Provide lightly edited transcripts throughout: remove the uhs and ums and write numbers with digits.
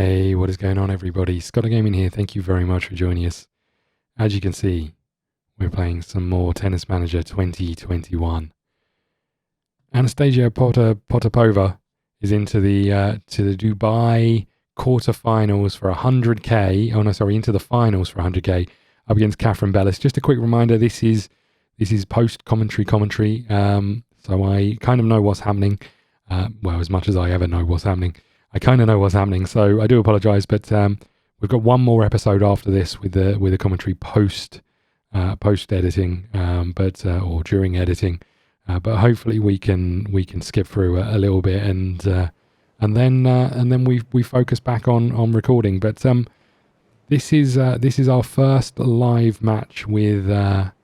Hey, what is going on, everybody? ScottDogGaming here. Thank you very much for joining us. As you can see, we're playing some more Tennis Manager 2021. Anastasia Potapova is into the Dubai quarterfinals for 100k. Oh no, sorry, into the finals for 100k up against Catherine Bellis. Just a quick reminder: this is post commentary. So I kind of know what's happening. Well, as much as I ever know what's happening. I kind of know what's happening, so I do apologise, but we've got one more episode after this with the commentary post editing, or during editing, but hopefully we can skip through a little bit and then we focus back on recording. But this is our first live match with Anna.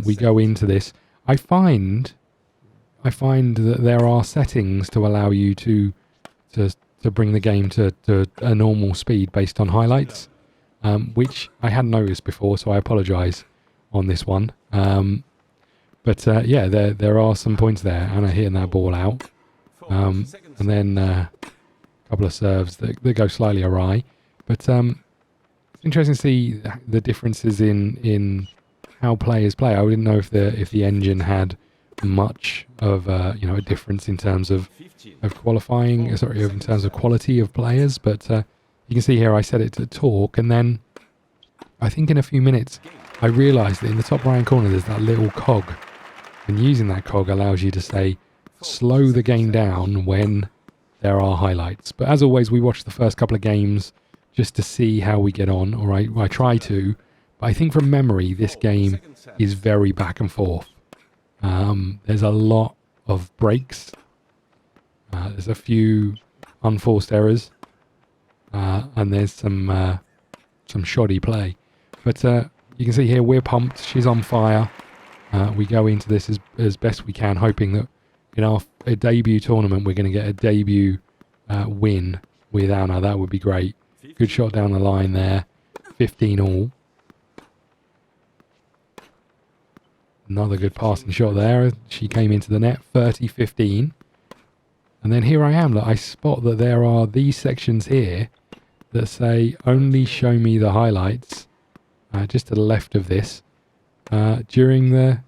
We go into this. I find that there are settings to allow you to bring the game to a normal speed based on highlights, which I hadn't noticed before, so I apologise on this one. But yeah, there are some points there. Anna hitting that ball out, and then a couple of serves that go slightly awry. But it's interesting to see the differences in how players play. I didn't know if the engine had much of a difference in terms of qualifying, in terms of quality of players, but you can see here I set it to talk, and then I think in a few minutes I realised that in the top right hand corner there's that little cog, and using that cog allows you to say slow the game down when there are highlights. But as always, we watch the first couple of games just to see how we get on, or I try to, but I think from memory this game is very back and forth. There's a lot of breaks. There's a few unforced errors, and there's some shoddy play. But you can see here we're pumped. She's on fire. We go into this as best we can, hoping that in our debut tournament we're going to get a debut win with Anna. That would be great. Good shot down the line there. 15 all. Another good passing shot there. She came into the net, 30-15. And then here I am. Look, I spot that there are these sections here that say only show me the highlights, just to the left of this, during the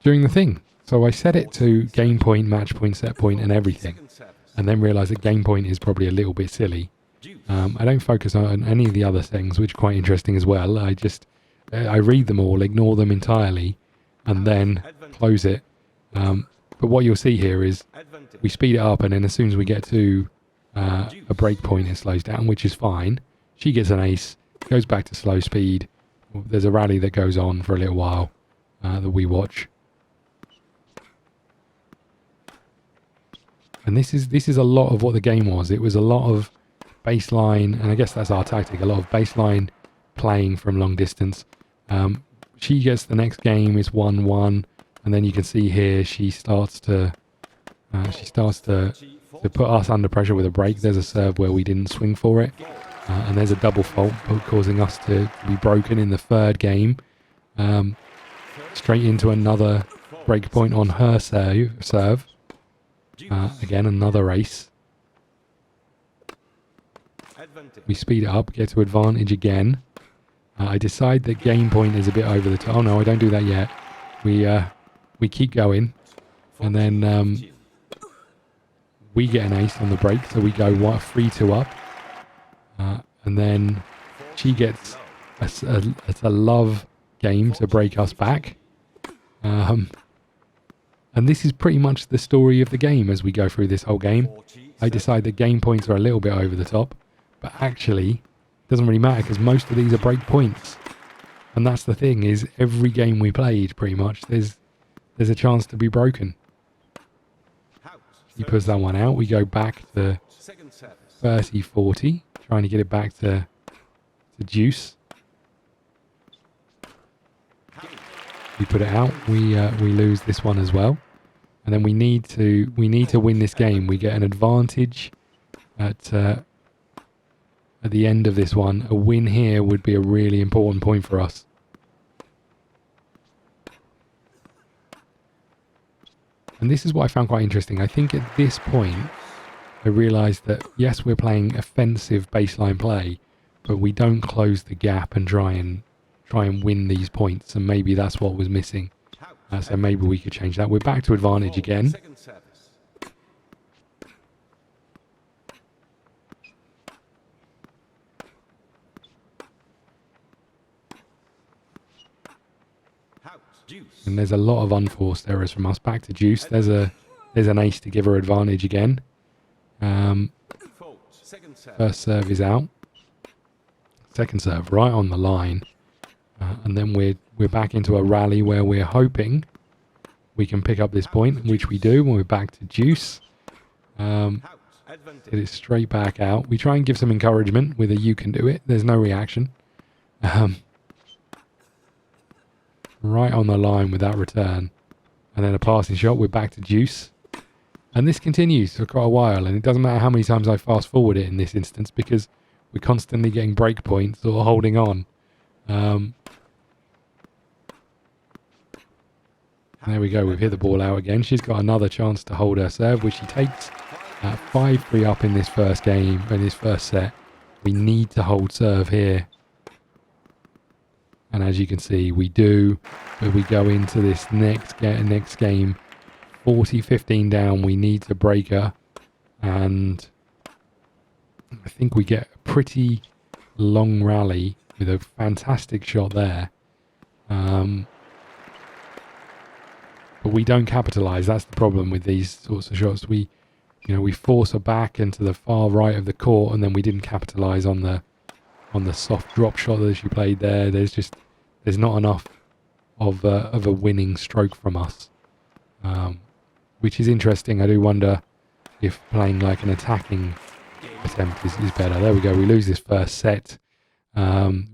thing. So I set it to game point, match point, set point, and everything, and then realised that game point is probably a little bit silly. I don't focus on any of the other settings, which are quite interesting as well. I read them all, ignore them entirely, and then close it. But what you'll see here is we speed it up, and then as soon as we get to a break point, it slows down, which is fine. She gets an ace, goes back to slow speed. There's a rally that goes on for a little while that we watch. And this is a lot of what the game was. It was a lot of baseline, and I guess that's our tactic, a lot of baseline playing from long distance. She gets the next game, it's 1-1, and then you can see here she starts to put us under pressure with a break. There's a serve where we didn't swing for it, and there's a double fault causing us to be broken in the third game. Straight into another break point on her serve. Again, another ace. We speed it up, get to advantage again. I decide that game point is a bit over the top. Oh no, I don't do that yet. We keep going, and then we get an ace on the break, so we go 3-2 up, and then she gets a love game to break us back. And this is pretty much the story of the game as we go through this whole game. I decide that game points are a little bit over the top, but actually doesn't really matter because most of these are break points, and that's the thing, is every game we played pretty much there's a chance to be broken. He puts that one out. We go back to 30-40, trying to get it back to deuce. We put it out. We lose this one as well, and then we need to win this game. We get an advantage at the end of this one. A win here would be a really important point for us. And this is what I found quite interesting. I think at this point, I realised that, yes, we're playing offensive baseline play, but we don't close the gap and try and win these points, and maybe that's what was missing. So maybe we could change that. We're back to advantage again. And there's a lot of unforced errors from us. Back to deuce. There's an ace to give her advantage again. First serve is out. Second serve right on the line. And then we're back into a rally where we're hoping we can pick up this point, which we do when we're back to deuce. Hit it straight back out. We try and give some encouragement with a "you can do it." There's no reaction. Right on the line with that return. And then a passing shot. We're back to deuce. And this continues for quite a while. And it doesn't matter how many times I fast forward it in this instance, because we're constantly getting break points or holding on. There we go. We've hit the ball out again. She's got another chance to hold her serve, which she takes. 5-3 up in this first game, in this first set. We need to hold serve here. And as you can see, we do. But we go into this next game 40-15 down. We need to break her. And I think we get a pretty long rally with a fantastic shot there. But we don't capitalise. That's the problem with these sorts of shots. We force her back into the far right of the court, and then we didn't capitalise on the soft drop shot that she played there. There's not enough of a winning stroke from us, which is interesting. I do wonder if playing like an attacking attempt is better. There we go. We lose this first set,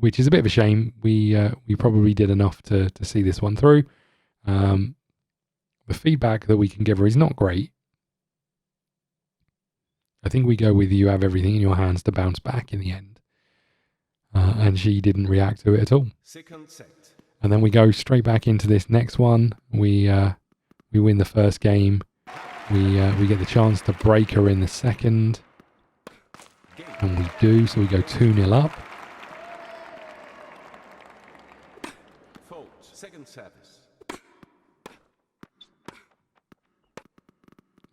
which is a bit of a shame. We probably did enough to see this one through. The feedback that we can give her is not great. I think we go with "you have everything in your hands to bounce back" in the end. And she didn't react to it at all. Second set. And then we go straight back into this next one. We win the first game. We get the chance to break her in the second. And we do, so we go 2-0 up. Second service.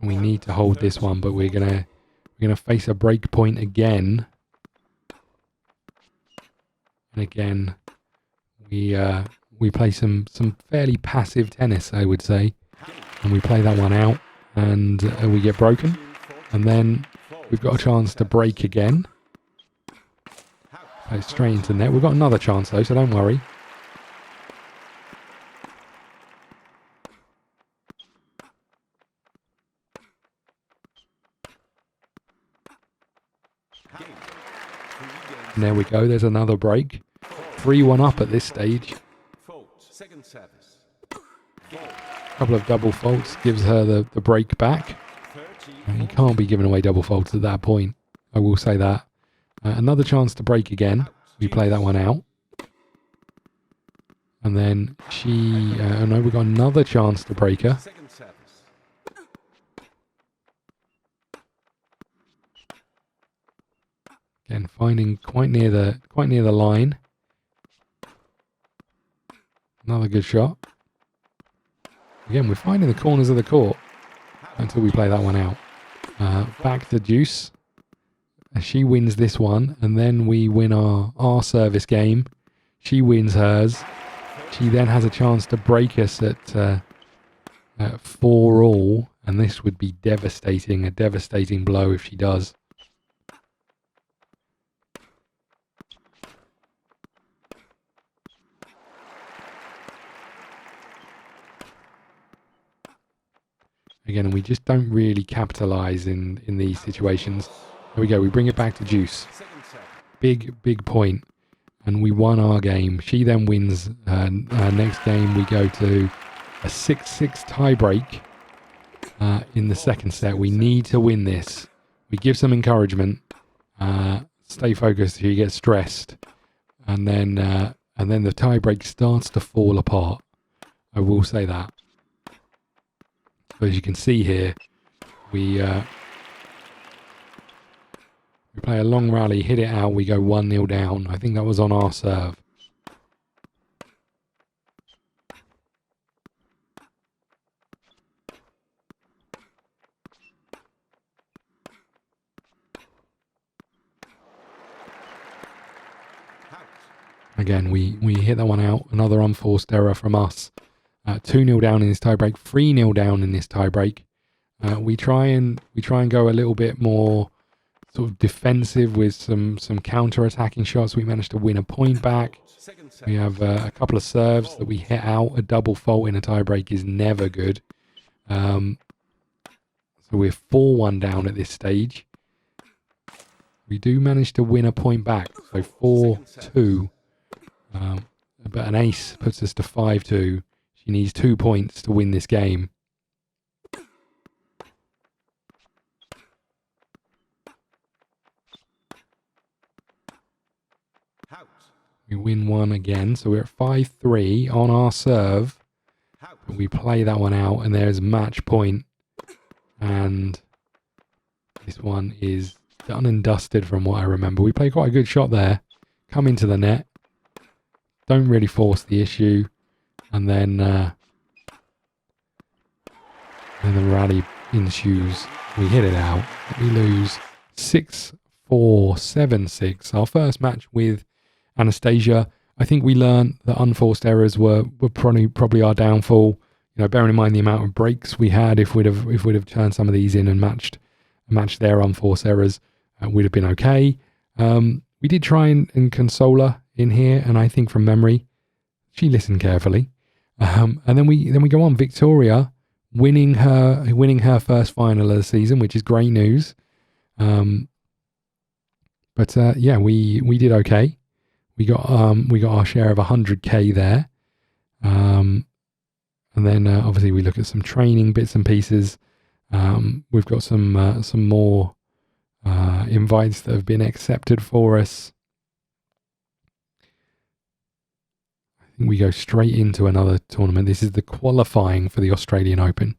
We need to hold this one, but we're gonna face a break point again. And again, we play some fairly passive tennis, I would say, and we play that one out, and we get broken, and then we've got a chance to break again. Play straight into net. We've got another chance though, so don't worry. And there we go, there's another break. 3-1 up at this stage. A couple of double faults gives her the break back. You can't be giving away double faults at that point, I will say that. Another chance to break again. We play that one out. And then we've got another chance to break her. Again, finding quite near the line. Another good shot. Again, we're finding the corners of the court until we play that one out. Back to deuce. She wins this one, and then we win our service game. She wins hers. She then has a chance to break us at 4-all, and this would be devastating, a devastating blow if she does. Again, we just don't really capitalise in these situations. There we go, we bring it back to deuce. Big point. And we won our game. She then wins our next game. We go to a 6-6 tiebreak in the second set. We need to win this. We give some encouragement. Stay focused if you get stressed. And then the tiebreak starts to fall apart. I will say that. But as you can see here, we We play a long rally, hit it out, we go 1-0 down. I think that was on our serve. Again, we hit that one out. Another unforced error from us. 2-0 down in this tiebreak. 3-0 down in this tiebreak. We try and go a little bit more sort of defensive with some counter-attacking shots. We managed to win a point back. We have a couple of serves that we hit out. A double fault in a tiebreak is never good. So we're 4-1 down at this stage. We do manage to win a point back. So 4-2. But an ace puts us to 5-2. She needs 2 points to win this game. We win one again, so we're at 5-3 on our serve. But we play that one out, and there's match point. And this one is done and dusted from what I remember. We play quite a good shot there. Come into the net. Don't really force the issue. And then the rally ensues. We hit it out. We lose 6-4, 7-6. Our first match with Anastasia. I think we learned that unforced errors were probably our downfall. You know, bearing in mind the amount of breaks we had, if we'd have turned some of these in and matched their unforced errors, we'd have been okay. We did try and console her in here, and I think from memory, she listened carefully. And then we go on. Victoria winning her first final of the season, which is great news. But yeah, we did okay. We got our share of 100k there. And then obviously we look at some training bits and pieces. We've got some more invites that have been accepted for us. I think we go straight into another tournament. This is the qualifying for the Australian Open.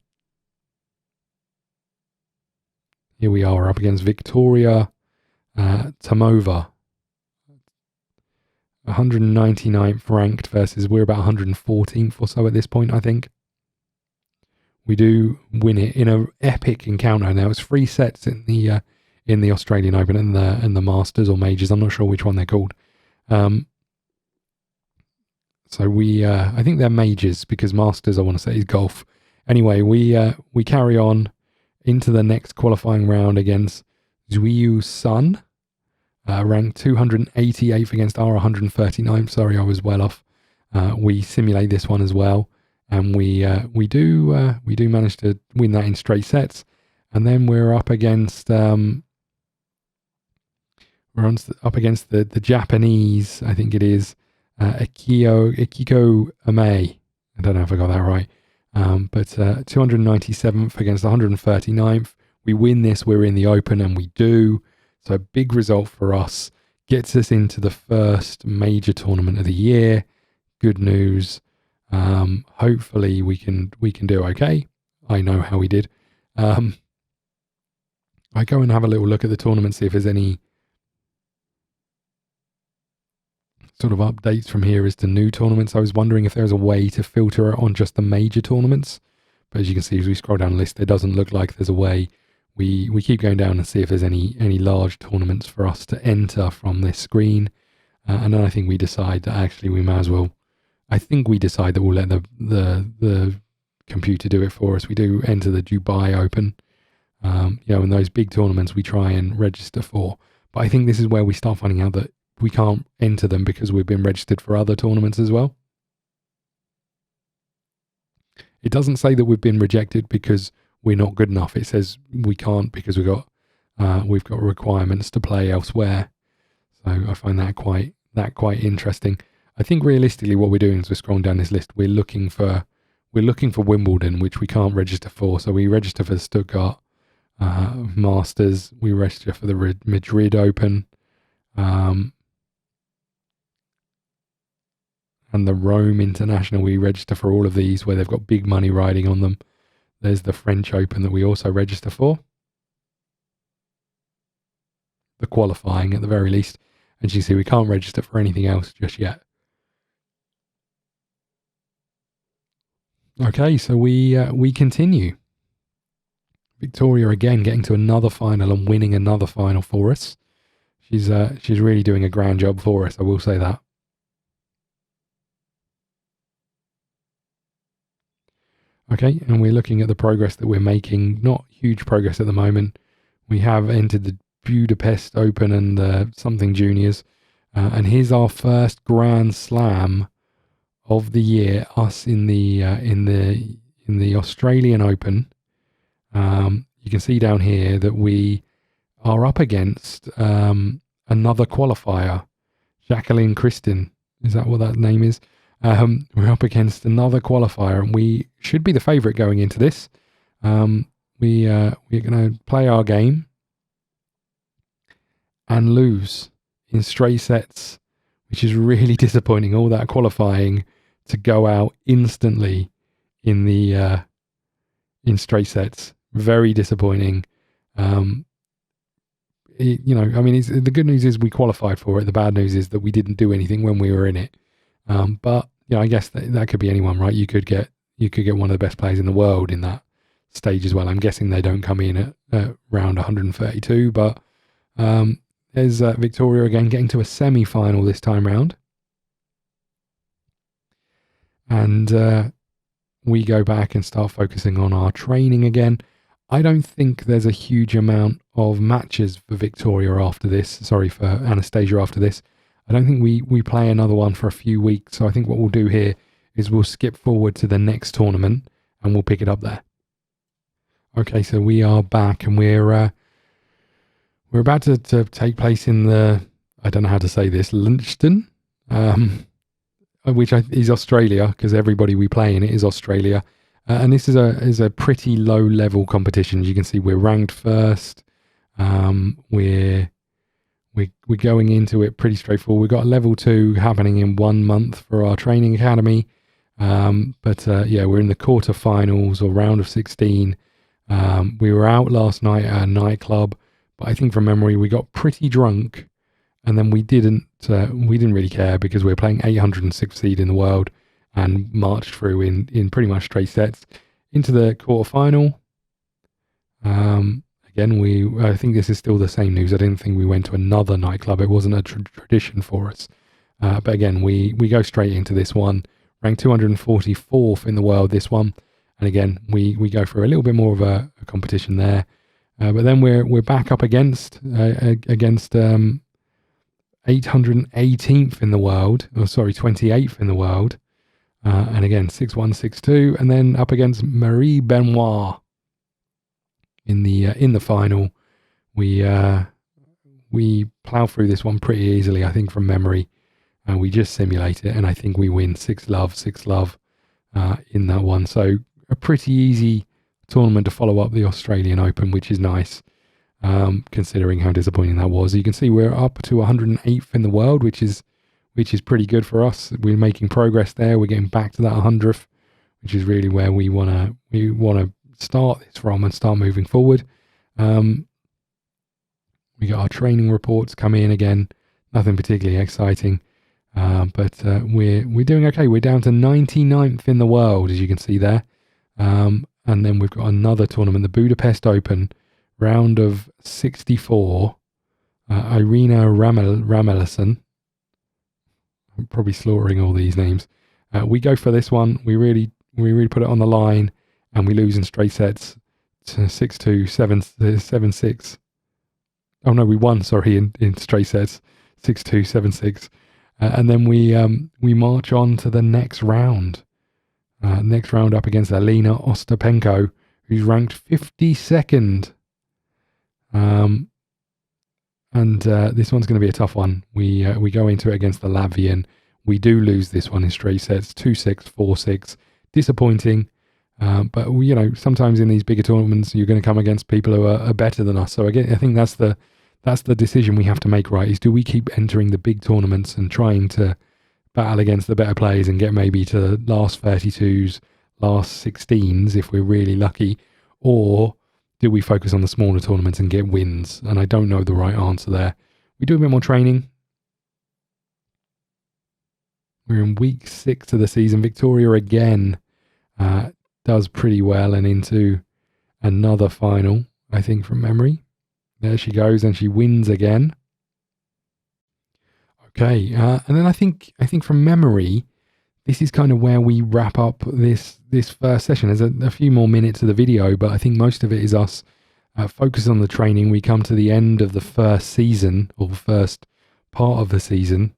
Here we are up against Victoria Tomova. 199th ranked versus we're about 114th or so at this point, I think. We do win it in an epic encounter. Now it's 3 sets in the Australian Open and the Masters or Majors. I'm not sure which one they're called. So I think they're Majors, because Masters I want to say is golf. Anyway, we carry on into the next qualifying round against Zhuyu Sun. Ranked 288th against our 139th. Sorry, I was well off. We simulate this one as well, and we do manage to win that in straight sets. And then we're up against the Japanese. I think it is Akiko Ame. I don't know if I got that right. But 297th against 139th. We win this. We're in the Open, and we do. So a big result for us, gets us into the first major tournament of the year. Good news. Hopefully we can do okay. I know how we did. I go and have a little look at the tournament, see if there's any sort of updates from here as to new tournaments. I was wondering if there's a way to filter it on just the major tournaments. But as you can see, as we scroll down the list, there doesn't look like there's a way. We keep going down and see if there's any large tournaments for us to enter from this screen. And then I think we decide that actually we may as well. I think we decide that we'll let the computer do it for us. We do enter the Dubai Open. And those big tournaments we try and register for. But I think this is where we start finding out that we can't enter them because we've been registered for other tournaments as well. It doesn't say that we've been rejected because we're not good enough. It says we can't because we've got requirements to play elsewhere. So I find that quite interesting. I think realistically what we're doing is we're scrolling down this list. We're looking for Wimbledon, which we can't register for. So we register for the Stuttgart Masters. We register for the Madrid Open. And the Rome International. We register for all of these where they've got big money riding on them. There's the French Open that we also register for. for qualifying at the very least. And you see we can't register for anything else just yet. Okay, so we continue. Victoria again getting to another final and winning another final for us. She's really doing a grand job for us, I will say that. Okay, and we're looking at the progress that we're making. Not huge progress at the moment. We have entered the Budapest Open and the something juniors, and here's our first Grand Slam of the year. Us in the Australian Open. You can see down here that we are up against another qualifier, Jacqueline Christin. Is that what that name is? We're up against another qualifier, and we should be the favourite going into this. We're going to play our game and lose in straight sets, which is really disappointing. All that qualifying to go out instantly in the in straight sets, very disappointing. The good news is we qualified for it. The bad news is that we didn't do anything when we were in it. But I guess that could be anyone, right? You could get one of the best players in the world in that stage as well. I'm guessing they don't come in at round 132, but there's Victoria again getting to a semi-final this time round. And we go back and start focusing on our training again. I don't think there's a huge amount of matches for Victoria after this. Sorry, for Anastasia after this. I don't think we play another one for a few weeks. So I think what we'll do here is we'll skip forward to the next tournament and we'll pick it up there. Okay, so we are back and we're about to take place in the, I don't know how to say this, Liechtenstein, which is Australia, because everybody we play in it is Australia. And this is a pretty low level competition. As you can see, we're ranked first. We're going into it pretty straightforward. We've got level 2 happening in 1 month for our training academy. But we're in the quarterfinals or round of 16. We were out last night at a nightclub, but I think from memory we got pretty drunk, and then we didn't really care because we were playing 806th seed in the world and marched through in pretty much straight sets into the quarterfinal. Again, I think this is still the same news. I didn't think we went to another nightclub. It wasn't a tradition for us. But again, we go straight into this one, ranked 244th in the world, this one. And again, we go for a little bit more of a competition there. But then we're back up against 818th in the world, 28th in the world. And again, 6162, and then up against Marie Benoit in the final. We plow through this one pretty easily, I think, from memory. We just simulate it, and I think we win 6-love in that one. So a pretty easy tournament to follow up the Australian Open, which is nice, considering how disappointing that was. You can see we're up to 108th in the world, which is pretty good for us. We're making progress there. We're getting back to that 100th, which is really where we want to start this from and start moving forward. We got our training reports come in again. Nothing particularly exciting, but we're doing okay. We're down to 99th in the world, as you can see there. And then we've got another tournament, the Budapest Open, round of 64. Irina Ramelison. I'm probably slaughtering all these names. We go for this one. We really put it on the line, and we lose in straight sets to 6-2, 7-6. Oh no, we won. Sorry, in straight sets, 6-2, 7-6, and then we march on to the next round. Next round up against Alina Ostapenko, who's ranked 52nd. And this one's going to be a tough one. We go into it against the Latvian. We do lose this one in straight sets, 2-6, 4-6. Disappointing. But sometimes in these bigger tournaments, you're going to come against people who are better than us. So again, I think that's the decision we have to make, right? Is do we keep entering the big tournaments and trying to battle against the better players and get maybe to the last 32s, last 16s if we're really lucky, or do we focus on the smaller tournaments and get wins? And I don't know the right answer there. we do a bit more training. We're in week 6 of the season. Victoria again does pretty well and into another final, I think, from memory. There she goes, and she wins again. Okay, and then I think from memory, this is kind of where we wrap up this first session. There's a few more minutes of the video, but I think most of it is us focused on the training. We come to the end of the first season, or first part of the season,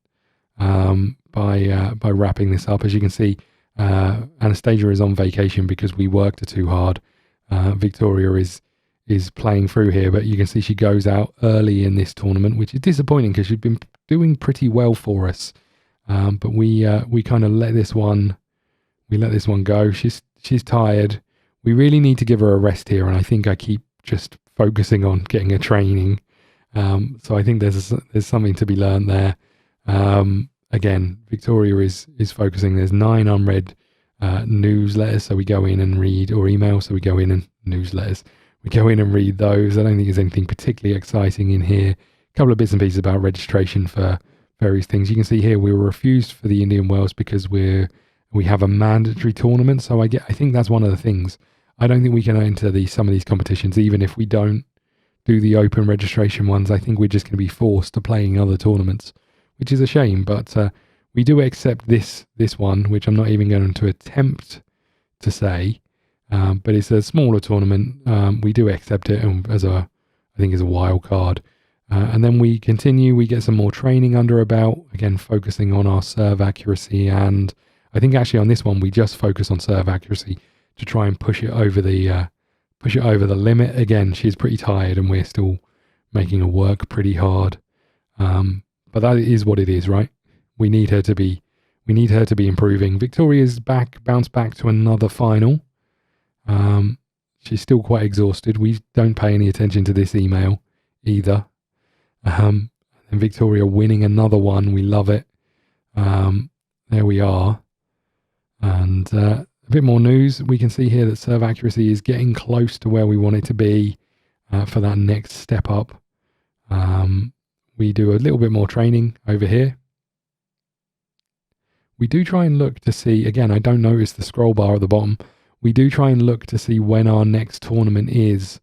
by wrapping this up. As you can see, Anastasia is on vacation because we worked her too hard. Victoria is playing through here, but you can see she goes out early in this tournament, which is disappointing because she'd been doing pretty well for us. But we kind of let this one go. She's tired. We really need to give her a rest here, and I think I keep just focusing on getting her training. So I think there's something to be learned there. Again, Victoria is focusing. There's 9 unread newsletters, so we go in and read, or emails, so we go in and newsletters. We go in and read those. I don't think there's anything particularly exciting in here. A couple of bits and pieces about registration for various things. You can see here we were refused for the Indian Wells because we have a mandatory tournament. So I think that's one of the things. I don't think we can enter some of these competitions, even if we don't do the open registration ones. I think we're just going to be forced to play in other tournaments, which is a shame. But we do accept this one, which I'm not even going to attempt to say. But it's a smaller tournament. We do accept it as a wild card. And then we continue, we get some more training under our belt, again, focusing on our serve accuracy. And I think actually on this one, we just focus on serve accuracy to try and push it over the limit. Again, she's pretty tired and we're still making her work pretty hard. But that is what it is, right? We need her to be improving. Victoria's bounced back to another final. She's still quite exhausted. We don't pay any attention to this email either. And Victoria winning another one. We love it. There we are. And a bit more news. We can see here that serve accuracy is getting close to where we want it to be for that next step up. We do a little bit more training over here. We do try and look to see, again, I don't notice the scroll bar at the bottom. We do try and look to see when our next tournament is.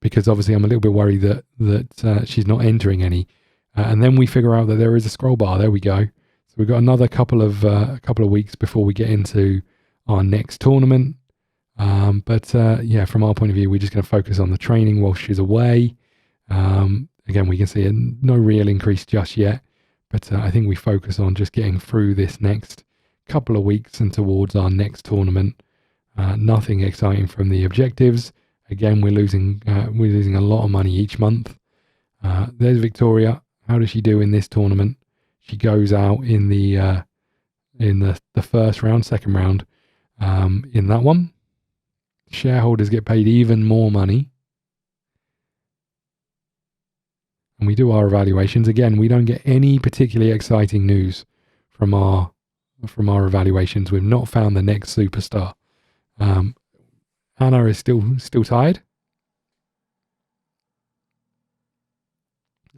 Because obviously I'm a little bit worried that she's not entering any, and then we figure out that there is a scroll bar. There we go. So we've got another couple of weeks before we get into our next tournament. But from our point of view, we're just going to focus on the training while she's away. Again, we can see no real increase just yet, but I think we focus on just getting through this next couple of weeks and towards our next tournament. Nothing exciting from the objectives. Again, we're losing a lot of money each month. There's Victoria. How does she do in this tournament? She goes out in the first round, second round. In that one, shareholders get paid even more money, and we do our evaluations. Again, we don't get any particularly exciting news from our evaluations. We've not found the next superstar. Anna is still tired.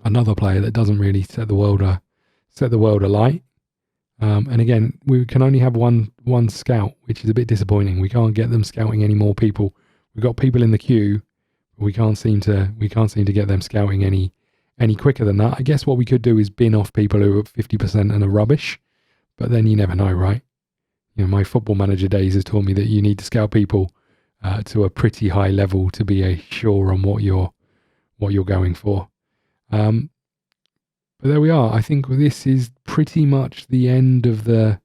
Another player that doesn't really set the world alight. And again, we can only have one scout, which is a bit disappointing. We can't get them scouting any more people. We've got people in the queue, but we can't seem to get them scouting any quicker than that. I guess what we could do is bin off people who are 50% and are rubbish, but then you never know, right? You know, my football manager days has taught me that you need to scout people to a pretty high level to be sure on what you're going for. But there we are. I think this is pretty much the end of the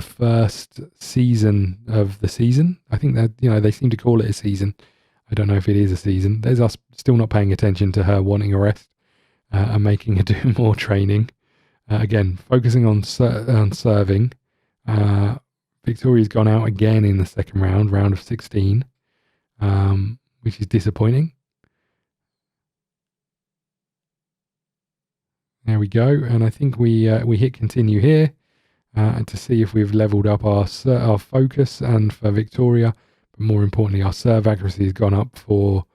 first season of the season. I think that, they seem to call it a season. I don't know if it is a season. There's us still not paying attention to her wanting a rest and making her do more training. Again, focusing on serving. Victoria's gone out again in the second round of 16, which is disappointing. There we go, and I think we hit continue here to see if we've leveled up our focus, and for Victoria, but more importantly, our serve accuracy has gone up for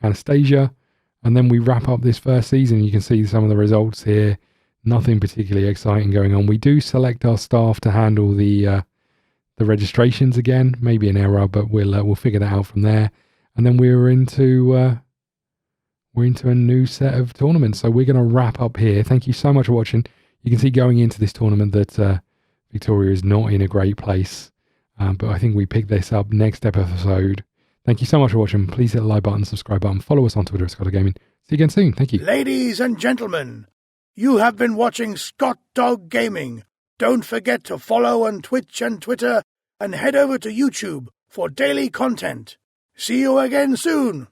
Anastasia. And then we wrap up this first season. You can see some of the results here. Nothing particularly exciting going on. We do select our staff to handle the registrations again. Maybe an error, but we'll figure that out from there. And then we're into a new set of tournaments. So we're going to wrap up here. Thank you so much for watching. You can see going into this tournament that Victoria is not in a great place. But I think we pick this up next episode. Thank you so much for watching. Please hit the like button, subscribe button, follow us on Twitter at ScottDogGaming. See you again soon. Thank you. Ladies and gentlemen, you have been watching ScottDogGaming. Don't forget to follow on Twitch and Twitter and head over to YouTube for daily content. See you again soon.